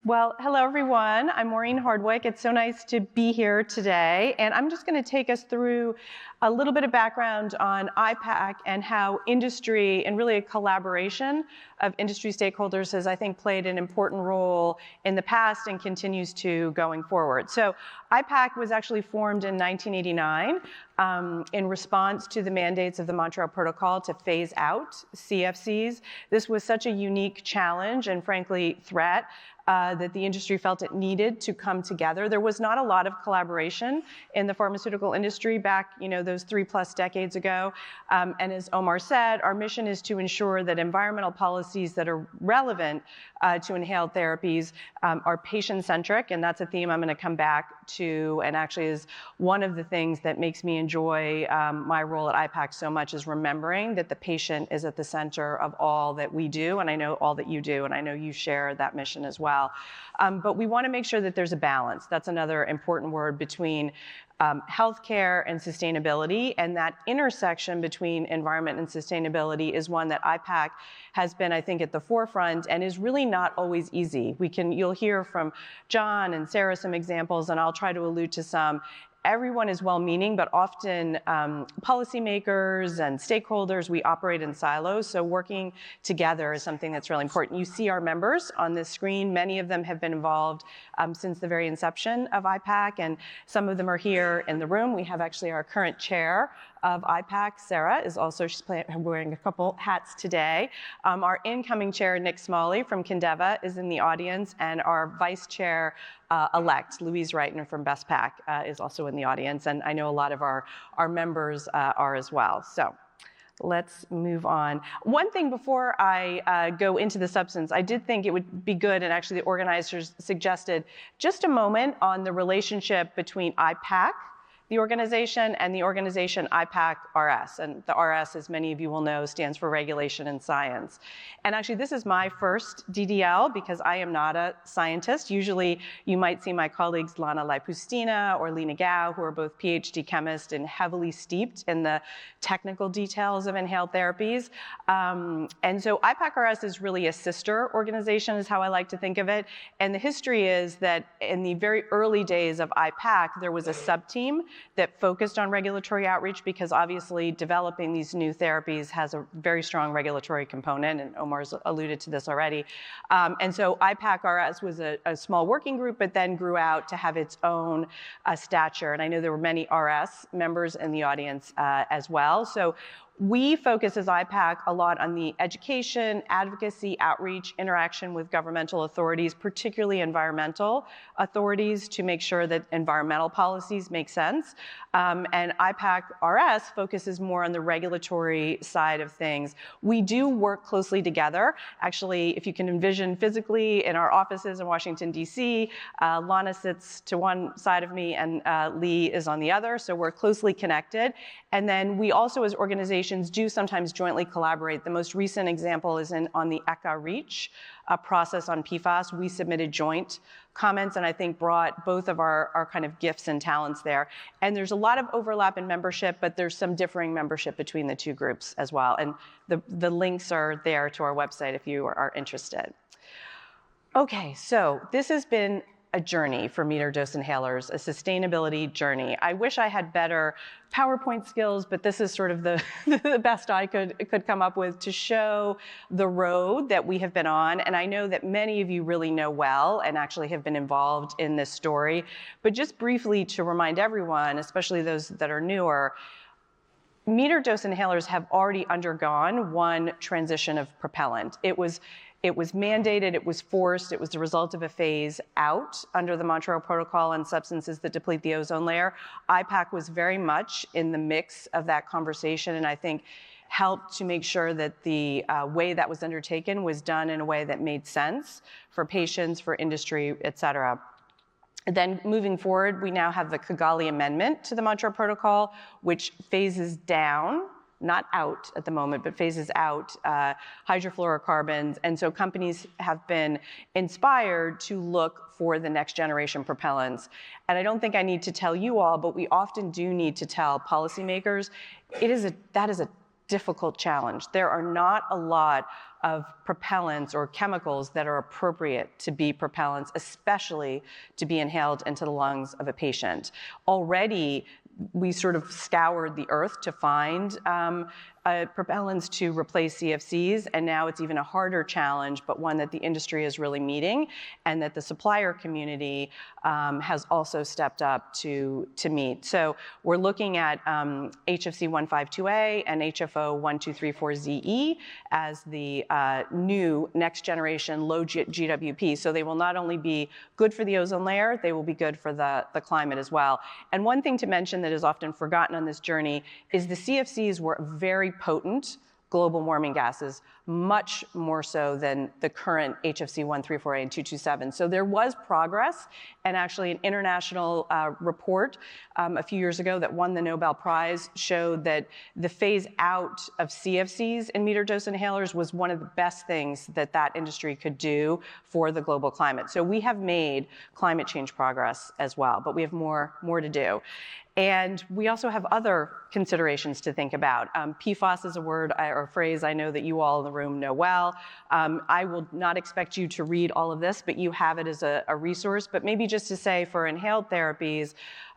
Well, hello everyone. I'm Maureen Hardwick. It's so nice to be here today. And I'm just going to take us through a little bit of background on IPAC and how industry and really a collaboration of industry stakeholders has, I think, played an important role in the past and continues to going forward. So IPAC was actually formed in 1989 in response to the mandates of the Montreal Protocol to phase out CFCs. This was such a unique challenge and frankly threat that the industry felt it needed to come together. There was not a lot of collaboration in the pharmaceutical industry back, those 3+ decades ago. And as Omar said, our mission is to ensure that environmental policies that are relevant to inhaled therapies are patient-centric, and that's a theme I'm going to come back to, and actually is one of the things that makes me enjoy my role at IPAC so much, is remembering that the patient is at the center of all that we do, and I know all that you do, and I know you share that mission as well. But we want to make sure that there's a balance. That's another important word between healthcare and sustainability, and that intersection between environment and sustainability is one that IPAC has been, I think, at the forefront and is really not always easy. You'll hear from John and Sarah some examples, and I'll try to allude to some. Everyone is well-meaning, but often policymakers and stakeholders, we operate in silos, so working together is something that's really important. You see our members on this screen. Many of them have been involved since the very inception of IPAC, and some of them are here in the room. We have actually our current chair of IPAC, Sarah, is also, she's wearing a couple hats today. Our incoming chair, Nick Smalley from Kindeva, is in the audience, and our vice chair elect, Louise Reitner from BestPac, is also in the audience, and I know a lot of our members are as well. So let's move on. One thing before I go into the substance, I did think it would be good, and actually the organizers suggested just a moment on the relationship between IPAC, the organization, and the organization IPAC-RS. And the RS, as many of you will know, stands for Regulation and Science. And actually, this is my first DDL because I am not a scientist. Usually, you might see my colleagues Lana Laipustina or Lena Gao, who are both PhD chemists and heavily steeped in the technical details of inhaled therapies. And so IPAC-RS is really a sister organization, is how I like to think of it. And the history is that in the very early days of IPAC, there was a sub-team that focused on regulatory outreach because obviously developing these new therapies has a very strong regulatory component, and Omar's alluded to this already. And so IPAC-RS was a small working group, but then grew out to have its own stature. And I know there were many RS members in the audience as well. So we focus as IPAC a lot on the education, advocacy, outreach, interaction with governmental authorities, particularly environmental authorities, to make sure that environmental policies make sense. And IPAC-RS focuses more on the regulatory side of things. We do work closely together. Actually, if you can envision physically in our offices in Washington, D.C., Lana sits to one side of me and Lee is on the other, so we're closely connected. And then we also, as organizations, do sometimes jointly collaborate. The most recent example is on the ECHA REACH process on PFAS. We submitted joint comments and I think brought both of our kind of gifts and talents there. And there's a lot of overlap in membership, but there's some differing membership between the two groups as well. And the links are there to our website if you are interested. Okay, so this has been a journey for metered-dose inhalers, a sustainability journey. I wish I had better PowerPoint skills, but this is sort of the best I could come up with to show the road that we have been on. And I know that many of you really know well and actually have been involved in this story. But just briefly to remind everyone, especially those that are newer, metered-dose inhalers have already undergone one transition of propellant. It was mandated, it was forced, it was the result of a phase out under the Montreal Protocol on substances that deplete the ozone layer. IPAC was very much in the mix of that conversation, and I think helped to make sure that the way that was undertaken was done in a way that made sense for patients, for industry, et cetera. Then moving forward, we now have the Kigali Amendment to the Montreal Protocol, which phases down, not out at the moment, but phases out hydrofluorocarbons. And so companies have been inspired to look for the next generation propellants. And I don't think I need to tell you all, but we often do need to tell policymakers, that is a difficult challenge. There are not a lot of propellants or chemicals that are appropriate to be propellants, especially to be inhaled into the lungs of a patient. Already, we sort of scoured the earth to find propellants to replace CFCs, and now it's even a harder challenge, but one that the industry is really meeting, and that the supplier community has also stepped up to meet. So we're looking at HFC 152A and HFO 1234ZE as the new next generation low GWP. So they will not only be good for the ozone layer, they will be good for the climate as well. And one thing to mention that is often forgotten on this journey is the CFCs were very potent global warming gases, much more so than the current HFC 134A and 227. So there was progress, and actually an international report a few years ago that won the Nobel Prize showed that the phase out of CFCs in metered dose inhalers was one of the best things that that industry could do for the global climate. So we have made climate change progress as well, but we have more to do. And we also have other considerations to think about. PFAS is a word or a phrase I know that you all in the room know well. I will not expect you to read all of this, but you have it as a resource. But maybe just to say for inhaled therapies,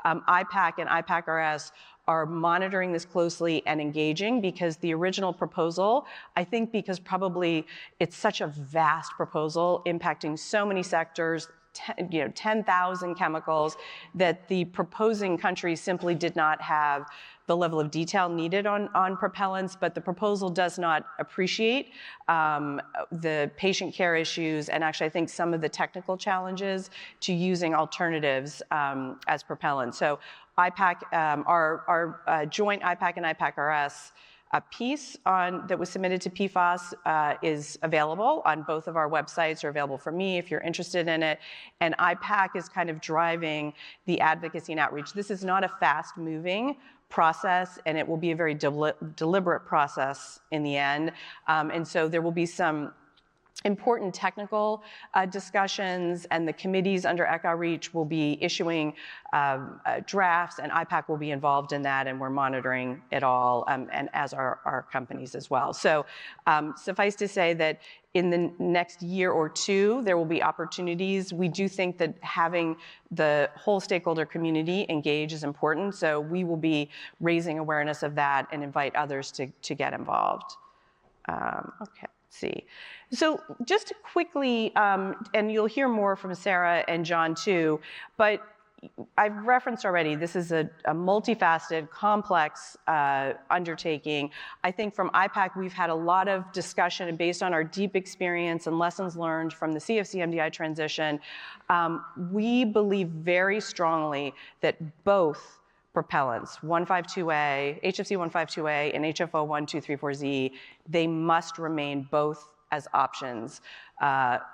IPAC and IPAC-RS are monitoring this closely and engaging, because the original proposal, I think because probably it's such a vast proposal impacting so many sectors, 10,000 chemicals, that the proposing countries simply did not have the level of detail needed on propellants, but the proposal does not appreciate the patient care issues, and actually I think some of the technical challenges to using alternatives as propellants. So IPAC, our joint IPAC and IPAC-RS a piece that was submitted to PFAS is available on both of our websites, or available for me if you're interested in it. And IPAC is kind of driving the advocacy and outreach. This is not a fast-moving process, and it will be a very deliberate process in the end. And so there will be some important technical discussions, and the committees under ECHA-REACH will be issuing drafts, and IPAC will be involved in that, and we're monitoring it all, and as our companies as well. So suffice to say that in the next year or two, there will be opportunities. We do think that having the whole stakeholder community engage is important, so we will be raising awareness of that and invite others to get involved. Okay. See. So just quickly, and you'll hear more from Sarah and John too, but I've referenced already, this is a multifaceted, complex undertaking. I think from IPAC, we've had a lot of discussion, and based on our deep experience and lessons learned from the CFC MDI transition, we believe very strongly that both propellants, 152A, HFC 152A, and HFO 1234Z, they must remain both as options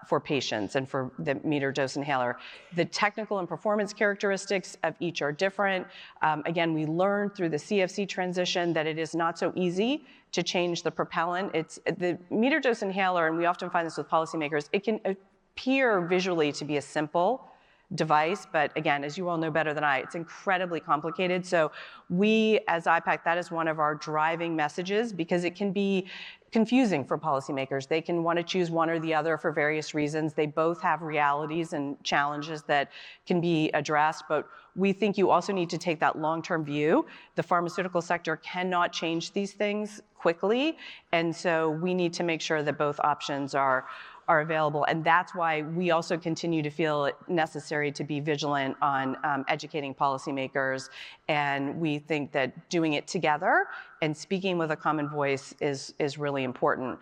for patients and for the metered dose inhaler. The technical and performance characteristics of each are different. Again, we learned through the CFC transition that it is not so easy to change the propellant. It's the metered dose inhaler, and we often find this with policymakers, it can appear visually to be a simple device, but again, as you all know better than I, it's incredibly complicated. So we, as IPAC, that is one of our driving messages, because it can be confusing for policymakers. They can want to choose one or the other for various reasons. They both have realities and challenges that can be addressed, but we think you also need to take that long-term view. The pharmaceutical sector cannot change these things quickly, and so we need to make sure that both options are available. And that's why we also continue to feel it necessary to be vigilant on educating policymakers. And we think that doing it together and speaking with a common voice is really important.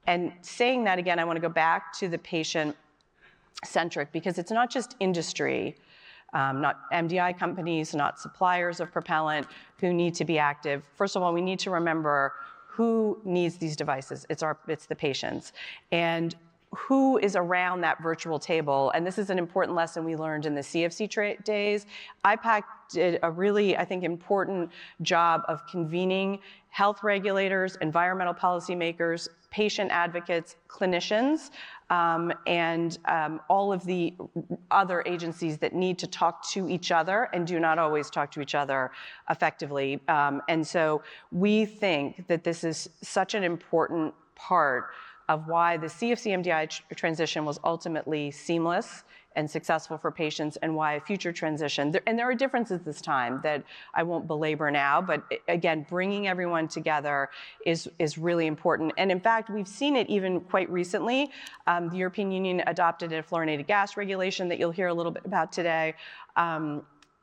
And saying that again, I want to go back to the patient-centric, because it's not just industry, not MDI companies, not suppliers of propellant who need to be active. First of all, we need to remember who needs these devices. It's the patients. And who is around that virtual table. And this is an important lesson we learned in the CFC days. IPAC did a really, I think, important job of convening health regulators, environmental policymakers, patient advocates, clinicians, and all of the other agencies that need to talk to each other and do not always talk to each other effectively. And so we think that this is such an important part of why the CFC-MDI transition was ultimately seamless and successful for patients, and why a future transition, and there are differences this time that I won't belabor now, but again, bringing everyone together is really important. And in fact, we've seen it even quite recently. The European Union adopted a fluorinated gas regulation that you'll hear a little bit about today.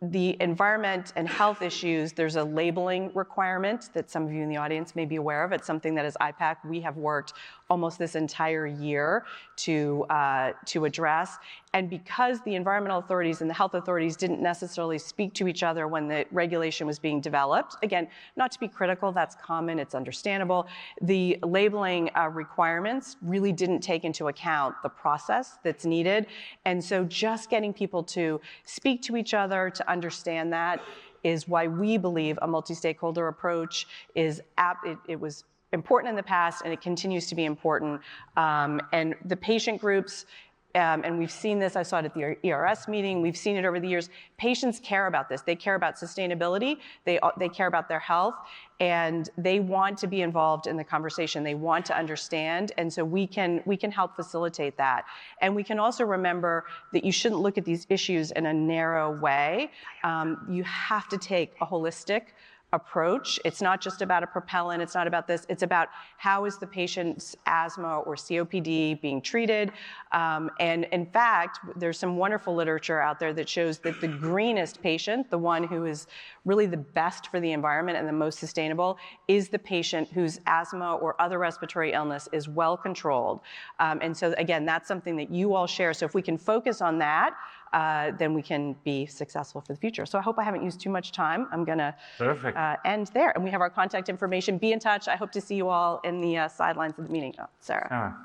The environment and health issues, there's a labeling requirement that some of you in the audience may be aware of. It's something that as IPAC, we have worked almost this entire year to address. And because the environmental authorities and the health authorities didn't necessarily speak to each other when the regulation was being developed, again, not to be critical, that's common, it's understandable, the labeling requirements really didn't take into account the process that's needed. And so just getting people to speak to each other, to understand that, is why we believe a multi-stakeholder approach is, it was important in the past, and it continues to be important. And the patient groups, and we've seen this, I saw it at the ERS meeting, we've seen it over the years, patients care about this. They care about sustainability, they care about their health, and they want to be involved in the conversation. They want to understand, and so we can help facilitate that. And we can also remember that you shouldn't look at these issues in a narrow way. You have to take a holistic approach. It's not just about a propellant, it's not about this, it's about how is the patient's asthma or COPD being treated. And in fact, there's some wonderful literature out there that shows that the greenest patient, the one who is really the best for the environment and the most sustainable, is the patient whose asthma or other respiratory illness is well controlled. And so again, that's something that you all share. So if we can focus on that, then we can be successful for the future. So I hope I haven't used too much time. I'm gonna end there. And we have our contact information. Be in touch. I hope to see you all in the sidelines of the meeting. Oh, Sarah.